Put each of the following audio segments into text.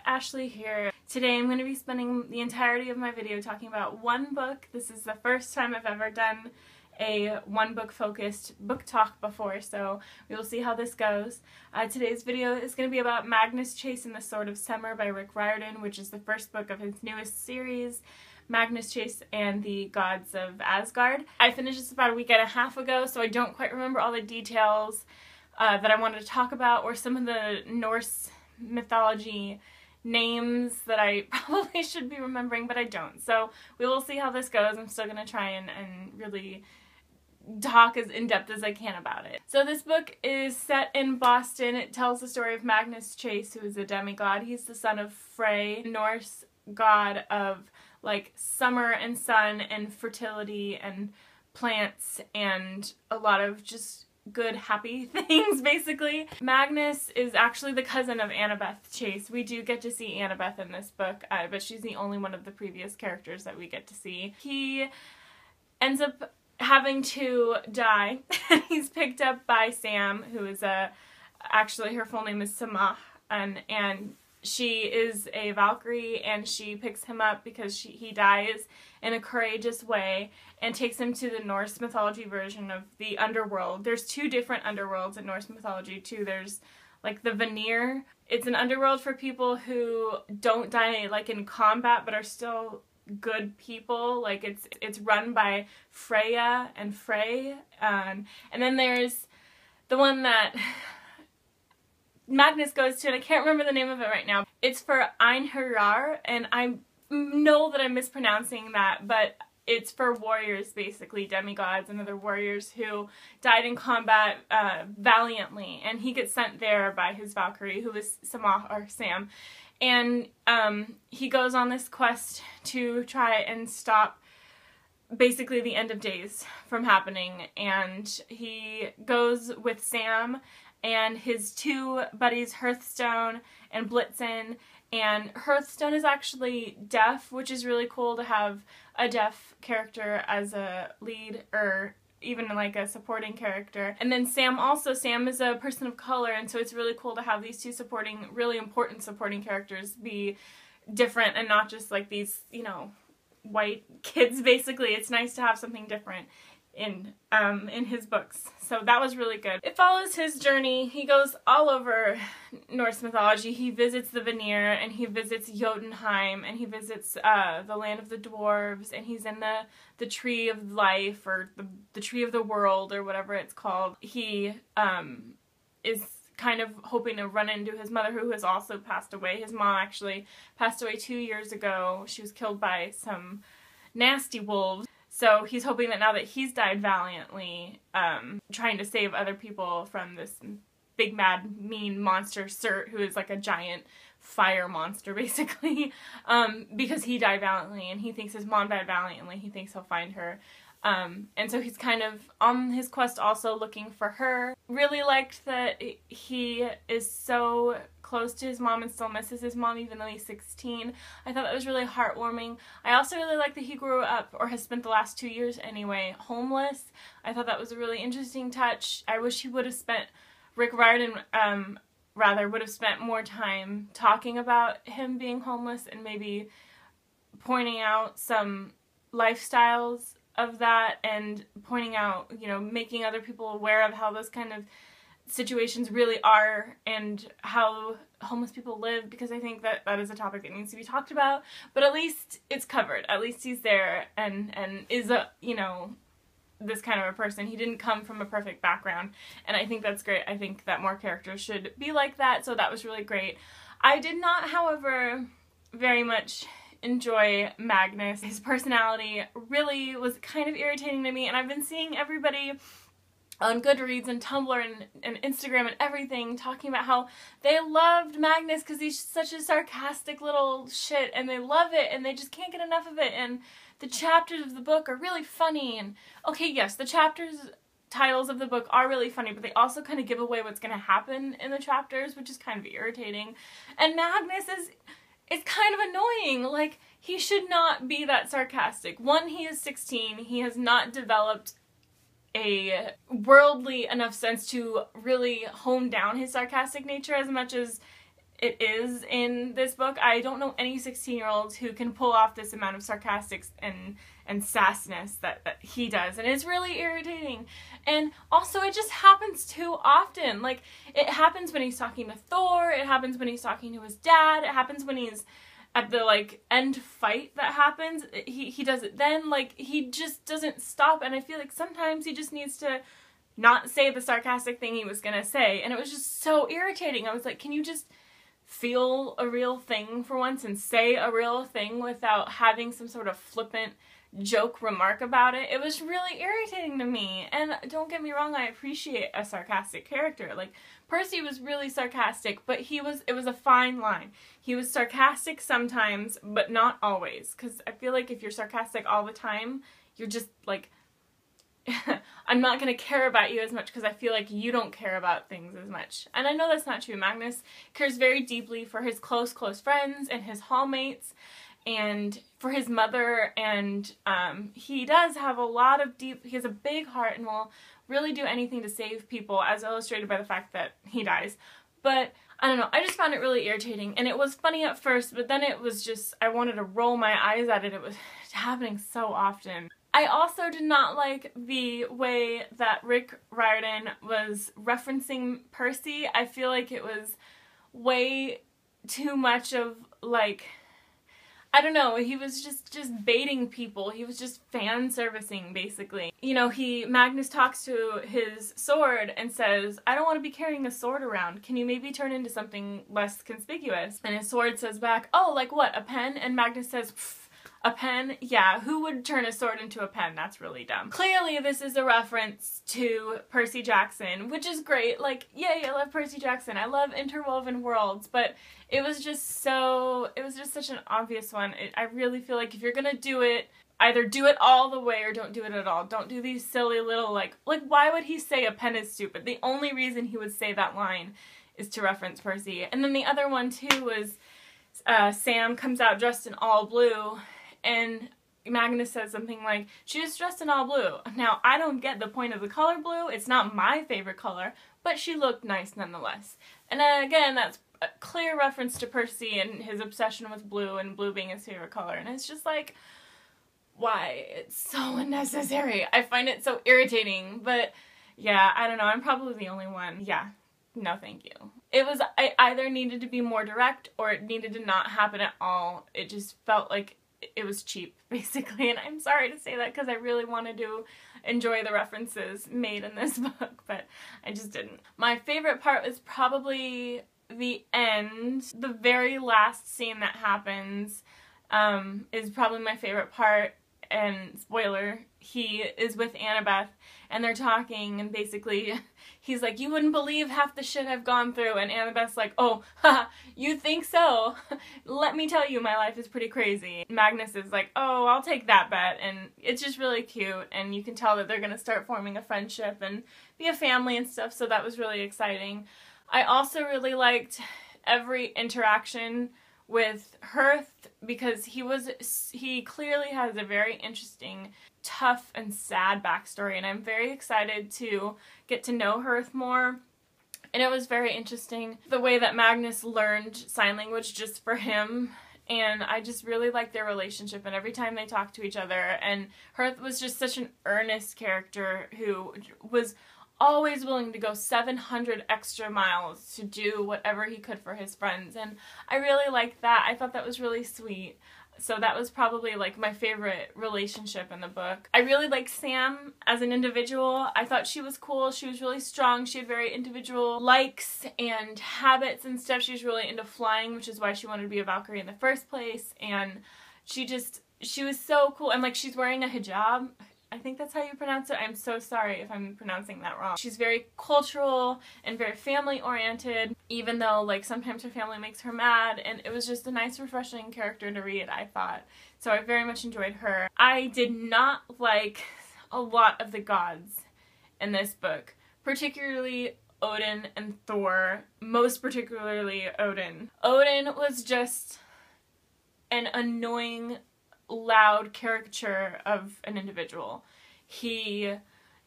Ashley here. Today I'm going to be spending the entirety of my video talking about one book. This is the first time I've ever done a one book focused book talk before, so we will see how this goes. Today's video is going to be about Magnus Chase and the Sword of Summer by Rick Riordan, which is the first book of his newest series, Magnus Chase and the Gods of Asgard. I finished this about a week and a half ago, so I don't quite remember all the details that I wanted to talk about, or some of the Norse mythology names that I probably should be remembering, but I don't. So we will see how this goes. I'm still going to try and really talk as in-depth as I can about it. So this book is set in Boston. It tells the story of Magnus Chase, who is a demigod. He's the son of Frey, Norse god of like summer and sun and fertility and plants and a lot of just good, happy things, basically. Magnus is actually the cousin of Annabeth Chase. We do get to see Annabeth in this book, but she's the only one of the previous characters that we get to see. He ends up having to die, and he's picked up by Sam, who is actually her full name is Samah, and she is a Valkyrie, and she picks him up because he dies in a courageous way and takes him to the Norse mythology version of the underworld. There's two different underworlds in Norse mythology too. There's like the Vanir. It's an underworld for people who don't die like in combat but are still good people. Like it's run by Freya and Frey. And then there's the one that Magnus goes to, and I can't remember the name of it right now. It's for Einherjar, and I know that I'm mispronouncing that, but it's for warriors, basically, demigods and other warriors who died in combat valiantly, and he gets sent there by his Valkyrie, who is Samah, or Sam, and he goes on this quest to try and stop basically the end of days from happening, and he goes with Sam and his two buddies, Hearthstone and Blitzen. And Hearthstone is actually deaf, which is really cool to have a deaf character as a lead, or even like a supporting character. And then Sam is a person of color, and so it's really cool to have these two really important supporting characters be different and not just like these, you know, white kids, basically. It's nice to have something different in his books. So that was really good. It follows his journey. He goes all over Norse mythology. He visits the Vanir, and he visits Jotunheim, and he visits the land of the dwarves, and he's in the tree of life, or the tree of the world, or whatever it's called. He is kind of hoping to run into his mother, who has also passed away. His mom actually passed away 2 years ago. She was killed by some nasty wolves. So he's hoping that now that he's died valiantly, trying to save other people from this big, mad, mean monster, Surt, who is like a giant fire monster, basically, because he died valiantly, and he thinks his mom died valiantly. He thinks he'll find her. And so he's kind of on his quest also looking for her. Really liked that he is so close to his mom and still misses his mom even though he's 16. I thought that was really heartwarming. I also really like that he grew up, or has spent the last 2 years anyway, homeless. I thought that was a really interesting touch. I wish he would have spent, Rick Riordan would have spent more time talking about him being homeless and maybe pointing out some lifestyles of that, and pointing out, you know, making other people aware of how those kind of situations really are and how homeless people live, because I think that that is a topic that needs to be talked about. But at least it's covered. At least he's there and is a, you know, this kind of a person. He didn't come from a perfect background, and I think that's great. I think that more characters should be like that, so that was really great. I did not, however, very much enjoy Magnus. His personality really was kind of irritating to me, and I've been seeing everybody on Goodreads and Tumblr and Instagram and everything talking about how they loved Magnus because he's such a sarcastic little shit, and they love it, and they just can't get enough of it, and the chapters of the book are really funny. And okay, yes, the titles of the book are really funny, but they also kind of give away what's going to happen in the chapters, which is kind of irritating. And Magnus it's kind of annoying. Like, he should not be that sarcastic. One, he is 16. He has not developed a worldly enough sense to really hone down his sarcastic nature as much as it is in this book. I don't know any 16-year-olds who can pull off this amount of sarcastic and sassiness that he does, and it's really irritating. And also, it just happens too often. Like, it happens when he's talking to Thor, it happens when he's talking to his dad, it happens when he's at the, like, end fight that happens. He does it then. Like, he just doesn't stop, and I feel like sometimes he just needs to not say the sarcastic thing he was gonna say, and it was just so irritating. I was like, can you just feel a real thing for once and say a real thing without having some sort of flippant joke remark about it? It was really irritating to me. And don't get me wrong, I appreciate a sarcastic character. Like, Percy was really sarcastic, but it was a fine line. He was sarcastic sometimes, but not always. Because I feel like if you're sarcastic all the time, you're just like, I'm not going to care about you as much because I feel like you don't care about things as much. And I know that's not true. Magnus cares very deeply for his close friends and his hallmates and for his mother, and he does have he has a big heart and will really do anything to save people, as illustrated by the fact that he dies. But I don't know, I just found it really irritating, and it was funny at first, but then it was just, I wanted to roll my eyes at it. It was happening so often. I also did not like the way that Rick Riordan was referencing Percy. I feel like it was way too much of, like, I don't know, he was just baiting people. He was just fan servicing, basically. You know, Magnus talks to his sword and says, I don't want to be carrying a sword around. Can you maybe turn into something less conspicuous? And his sword says back, oh, like what, a pen? And Magnus says, a pen? Yeah, who would turn a sword into a pen? That's really dumb. Clearly, this is a reference to Percy Jackson, which is great. Like, yay, I love Percy Jackson. I love interwoven worlds, but it was just such an obvious one. I really feel like if you're gonna do it, either do it all the way or don't do it at all. Don't do these silly little, like why would he say a pen is stupid? The only reason he would say that line is to reference Percy. And then the other one, too, was Sam comes out dressed in all blue, and Magnus says something like, she was dressed in all blue. Now, I don't get the point of the color blue. It's not my favorite color, but she looked nice nonetheless. And again, that's a clear reference to Percy and his obsession with blue and blue being his favorite color. And it's just like, why? It's so unnecessary. I find it so irritating. But yeah, I don't know. I'm probably the only one. Yeah. No, thank you. It either needed to be more direct or it needed to not happen at all. It just felt like it was cheap, basically, and I'm sorry to say that because I really wanted to enjoy the references made in this book, but I just didn't. My favorite part was probably the end. The very last scene that happens is probably my favorite part, and spoiler, he is with Annabeth, and they're talking, and basically he's like, you wouldn't believe half the shit I've gone through, and Annabeth's like, oh, haha, you think so? Let me tell you, my life is pretty crazy. Magnus is like, oh, I'll take that bet, and it's just really cute, and you can tell that they're gonna start forming a friendship and be a family and stuff, so that was really exciting. I also really liked every interaction with Hearth, because he clearly has a very interesting, tough, and sad backstory, and I'm very excited to get to know Hearth more. And it was very interesting the way that Magnus learned sign language just for him, and I just really liked their relationship and every time they talked to each other. And Hearth was just such an earnest character who was always willing to go 700 extra miles to do whatever he could for his friends, and I really liked that. I thought that was really sweet. So that was probably like my favorite relationship in the book. I really liked Sam as an individual. I thought she was cool. She was really strong. She had very individual likes and habits and stuff. She was really into flying, which is why she wanted to be a Valkyrie in the first place, and she was so cool. And like, she's wearing a hijab. I think that's how you pronounce it. I'm so sorry if I'm pronouncing that wrong. She's very cultural and very family-oriented, even though, like, sometimes her family makes her mad, and it was just a nice, refreshing character to read, I thought. So I very much enjoyed her. I did not like a lot of the gods in this book, particularly Odin and Thor, most particularly Odin. Odin was just an annoying, loud caricature of an individual. He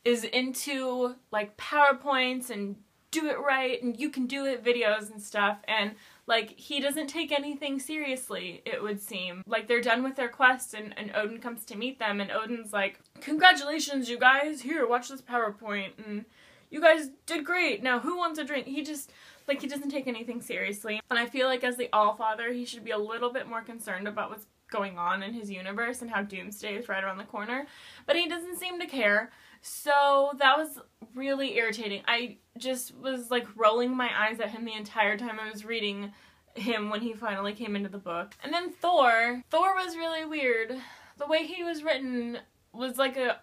is into like PowerPoints and do it right and you can do it videos and stuff, and like he doesn't take anything seriously, it would seem. Like they're done with their quest and Odin comes to meet them and Odin's like, congratulations you guys, here, watch this PowerPoint and you guys did great, now who wants a drink? He just, like, he doesn't take anything seriously. And I feel like as the Allfather, he should be a little bit more concerned about what's going on in his universe and how Doomsday is right around the corner. But he doesn't seem to care. So that was really irritating. I just was like rolling my eyes at him the entire time I was reading him when he finally came into the book. And then Thor was really weird. The way he was written was like it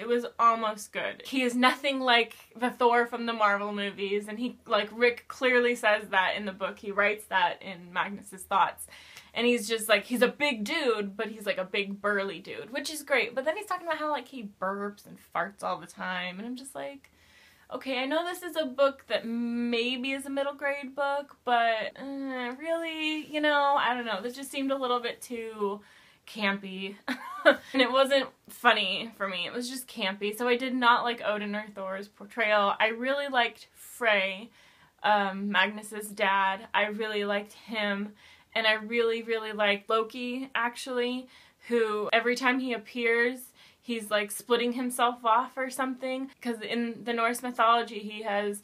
was almost good. He is nothing like the Thor from the Marvel movies, and he, like, Rick clearly says that in the book. He writes that in Magnus's thoughts. And he's just like, he's a big dude, but he's like a big burly dude, which is great. But then he's talking about how like he burps and farts all the time, and I'm just like, okay, I know this is a book that maybe is a middle grade book, but really, you know, I don't know. This just seemed a little bit too campy. And it wasn't funny for me. It was just campy. So I did not like Odin or Thor's portrayal. I really liked Frey, Magnus's dad. I really liked him. And I really, really liked Loki, actually, who every time he appears, he's like splitting himself off or something. Because in the Norse mythology, he has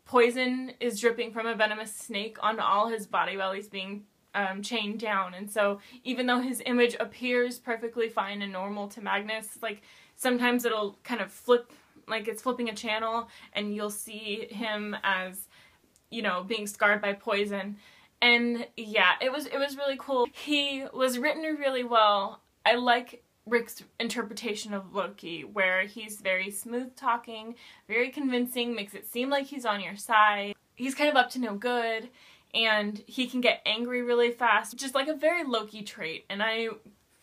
poison is dripping from a venomous snake onto all his body while he's being chained down. And so even though his image appears perfectly fine and normal to Magnus, like sometimes it'll kind of flip, like it's flipping a channel, and you'll see him as, you know, being scarred by poison. And yeah, it was really cool. He was written really well. I like Rick's interpretation of Loki, where he's very smooth talking, very convincing, makes it seem like he's on your side. He's kind of up to no good, and he can get angry really fast, just like a very Loki trait. And I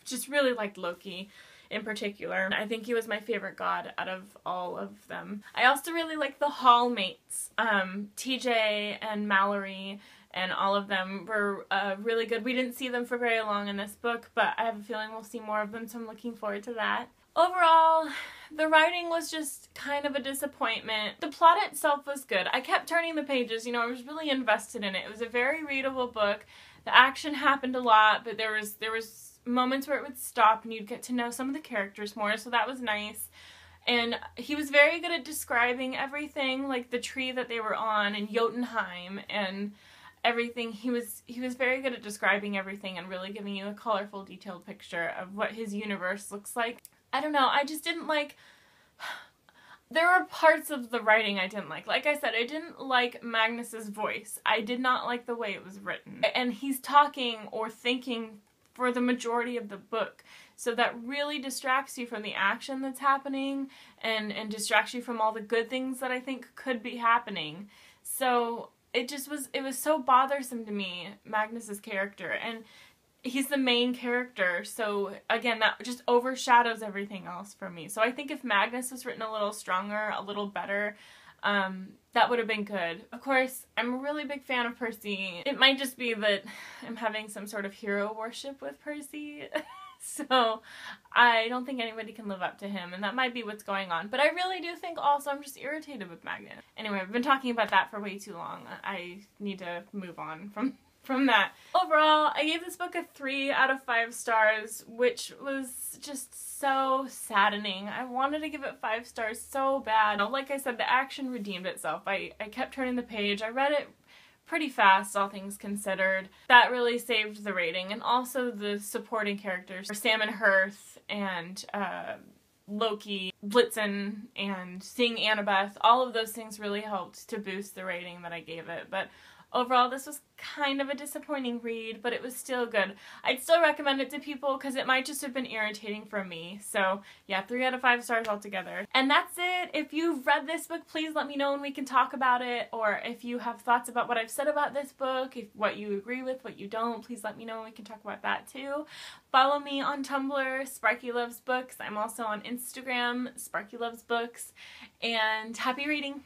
just really liked Loki in particular. I think he was my favorite god out of all of them. I also really like the hallmates, TJ and Mallory, and all of them were really good. We didn't see them for very long in this book, but I have a feeling we'll see more of them, so I'm looking forward to that. Overall, the writing was just kind of a disappointment. The plot itself was good. I kept turning the pages, you know, I was really invested in it. It was a very readable book. The action happened a lot, but there was moments where it would stop and you'd get to know some of the characters more, so that was nice. And he was very good at describing everything, like the tree that they were on in Jotunheim and everything. He was very good at describing everything and really giving you a colorful, detailed picture of what his universe looks like. I don't know, I just didn't like... There were parts of the writing I didn't like. Like I said, I didn't like Magnus's voice. I did not like the way it was written. And he's talking or thinking for the majority of the book. So that really distracts you from the action that's happening and distracts you from all the good things that I think could be happening. So it was so bothersome to me, Magnus's character. And he's the main character, so again, that just overshadows everything else for me. So I think if Magnus was written a little stronger, a little better, that would have been good. Of course, I'm a really big fan of Percy. It might just be that I'm having some sort of hero worship with Percy, so I don't think anybody can live up to him, and that might be what's going on. But I really do think also I'm just irritated with Magnus. Anyway, I've been talking about that for way too long. I need to move on from that. Overall, I gave this book a 3 out of 5 stars, which was just so saddening. I wanted to give it 5 stars so bad. Like I said, the action redeemed itself. I kept turning the page. I read it pretty fast, all things considered. That really saved the rating. And also the supporting characters, Sam and Hearth and Loki, Blitzen, and seeing Annabeth, all of those things really helped to boost the rating that I gave it. But overall, this was kind of a disappointing read, but it was still good. I'd still recommend it to people because it might just have been irritating for me. So yeah, 3 out of 5 stars altogether. And that's it. If you've read this book, please let me know and we can talk about it. Or if you have thoughts about what I've said about this book, what you agree with, what you don't, please let me know and we can talk about that too. Follow me on Tumblr, Sparky Loves Books. I'm also on Instagram, Sparky Loves Books. And happy reading!